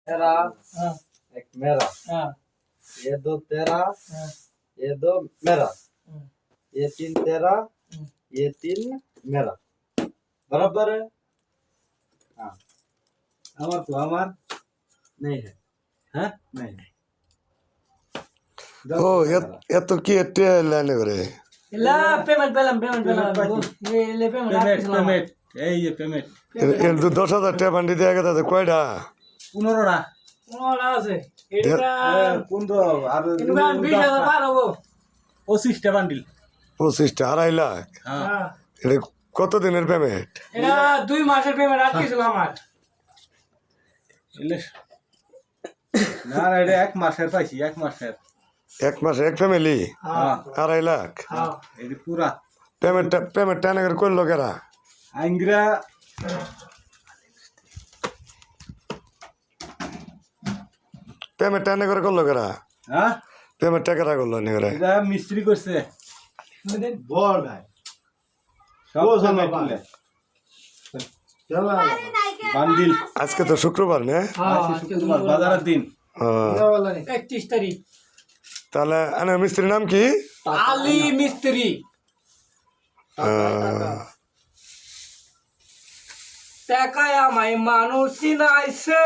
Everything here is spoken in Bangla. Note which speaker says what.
Speaker 1: तेरा एक मेरा ये दो तेरा ये दो मेरा ये तीन तेरा ये तीन मेरा बराबर है। हाँ हमार तो हमार नहीं है हाँ नहीं है
Speaker 2: ও এত কি একটা লাইনে করে
Speaker 3: ला पेमेंट ये पेमेंट
Speaker 1: पेमेंट पेमेंट ये पेमेंट
Speaker 2: এর তো 10,000 টাকা বান্ডি দেয়া গেছে কয়টা
Speaker 1: 15টা
Speaker 3: ওলা আছে এটা
Speaker 1: 15 আর
Speaker 3: ইনবা 20,000 পার হবো
Speaker 1: 25টা বান্ডিল
Speaker 2: 25টা 2.5 লাখ
Speaker 1: হ্যাঁ
Speaker 2: এটা কত দিনের পেমেন্ট
Speaker 3: এটা 2 মাসের পেমেন্ট আটকে ছিল আমার
Speaker 1: ইলে না না এটা এক মাসের পাইছি এক মাসের
Speaker 2: এক মাসে এক ফ্যামিলি
Speaker 1: হ্যাঁ
Speaker 2: 2.5 লাখ
Speaker 3: হ্যাঁ
Speaker 1: এটা পুরা
Speaker 2: পেমেন্টটা নাকি করলো কেরা
Speaker 1: আইংরা
Speaker 2: পেমেন্টটা নাকি করলো কেরা
Speaker 1: হ্যাঁ
Speaker 2: পেমেন্টটা কেরা করলো নাকি
Speaker 1: এটা মিস্ত্রি করছে বল ভাই সব জানা পালে চলো বান্ডিল
Speaker 2: আজকে তো শুক্রবার না
Speaker 1: শুক্রবার বাজারের দিন
Speaker 2: হ্যাঁ।
Speaker 3: 31 তারিখ
Speaker 2: তাহলে আনার মিস্ত্রির নাম কি
Speaker 3: আলী মিস্ত্রি টাকায় আমায় মানুষ চিনাইছে